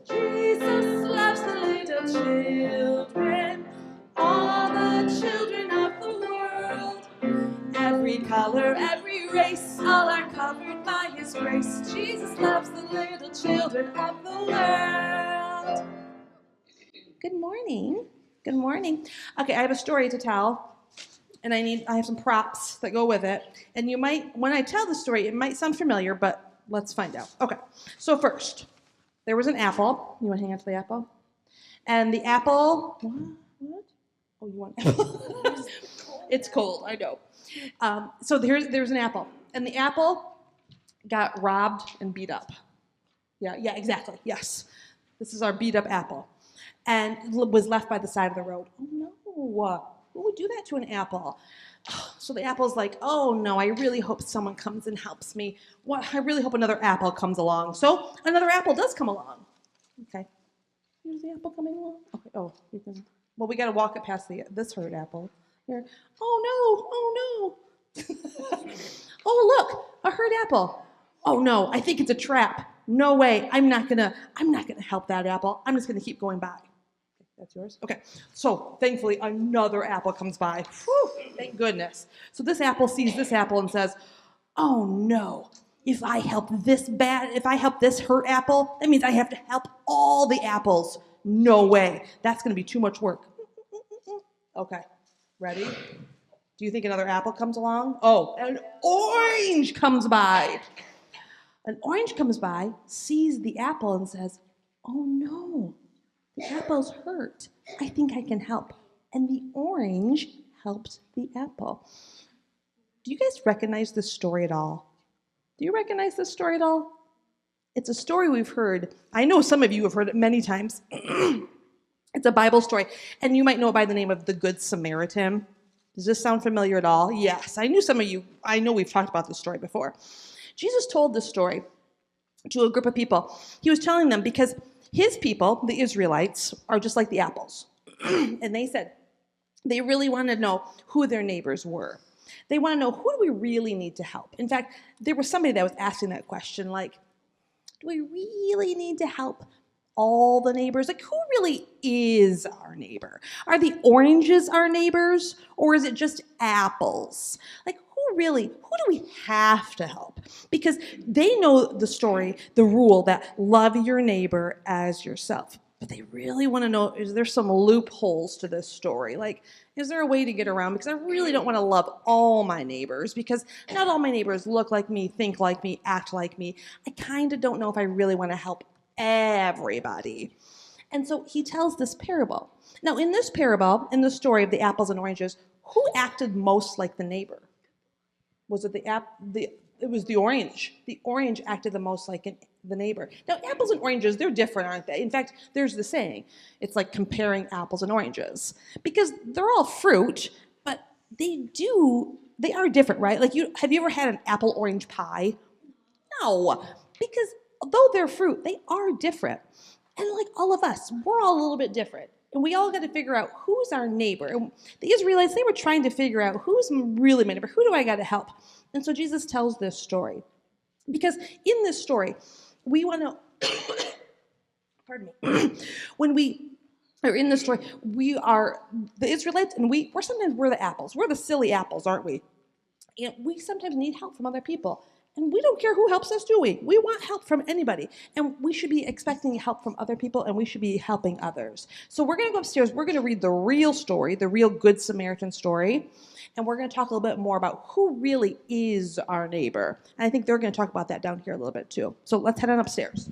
Jesus loves the little children, all the children of the world. Every color, every race, all are covered by his grace. Jesus loves the little children of the world. Good morning. Good morning. Okay, I have a story to tell, and I have some props that go with it. And you might, when I tell the story, it might sound familiar, but let's find out. Okay, so first, there was an apple. You want to hang on to the apple? And the apple, what? Oh, you want apple? It's cold, I know. So there's an apple, and the apple got robbed and beat up. Yeah, exactly. Yes, this is our beat up apple, and was left by the side of the road. Oh no, who would do that to an apple? So the apple's like, oh no, I really hope someone comes and helps me. What? I really hope another apple comes along. So another apple does come along. Okay, here's the apple coming along. Okay, oh, you can. Well, we got to walk it past this hurt apple. Here. Oh no, oh look, a hurt apple. Oh no, I think it's a trap. No way, I'm not gonna help that apple. I'm just gonna keep going by. That's yours? Okay. So thankfully another apple comes by. Whew, thank goodness. So this apple sees this apple and says, oh no, if I help this hurt apple, that means I have to help all the apples. No way. That's gonna be too much work. Okay. Ready? Do you think another apple comes along? Oh, an orange comes by. An orange comes by, sees the apple, and says, oh no, the apple's hurt. I think I can help. And the orange helps the apple. Do you guys recognize this story at all? Do you recognize this story at all? It's a story we've heard. I know some of you have heard it many times. It's a Bible story, and you might know it by the name of the Good Samaritan. Does this sound familiar at all? Yes, I know we've talked about this story before. Jesus told this story to a group of people. He was telling them because his people, the Israelites, are just like the apples. And they said they really wanted to know who their neighbors were. They want to know, who do we really need to help? In fact, there was somebody that was asking that question, like, do we really need to help all the neighbors? Like, who really is our neighbor? Are the oranges our neighbors, or is it just apples? Like, who do we have to help? Because they know the story, the rule that love your neighbor as yourself. But they really want to know, is there some loopholes to this story? Like, is there a way to get around? Because I really don't want to love all my neighbors, because not all my neighbors look like me, think like me, act like me. I kind of don't know if I really want to help everybody. And so he tells this parable. Now, in this parable, in the story of the apples and oranges, who acted most like the neighbor? Was it it was the orange. The orange acted the most like the neighbor. Now, apples and oranges, they're different, aren't they? In fact, there's the saying. It's like comparing apples and oranges. Because they're all fruit, but they are different, right? Like, have you ever had an apple-orange pie? No, because though they're fruit, they are different. And like all of us, we're all a little bit different. And we all got to figure out who's our neighbor. And the Israelites, they were trying to figure out who's really my neighbor. Who do I got to help? And so Jesus tells this story. Because in this story, we want to, pardon me, when we are in this story, we are the Israelites, and we're the apples. We're the silly apples, aren't we? And we sometimes need help from other people. And we don't care who helps us, do we? We want help from anybody. And we should be expecting help from other people, and we should be helping others. So we're going to go upstairs. We're going to read the real story, the real Good Samaritan story. And we're going to talk a little bit more about who really is our neighbor. And I think they're going to talk about that down here a little bit too. So let's head on upstairs.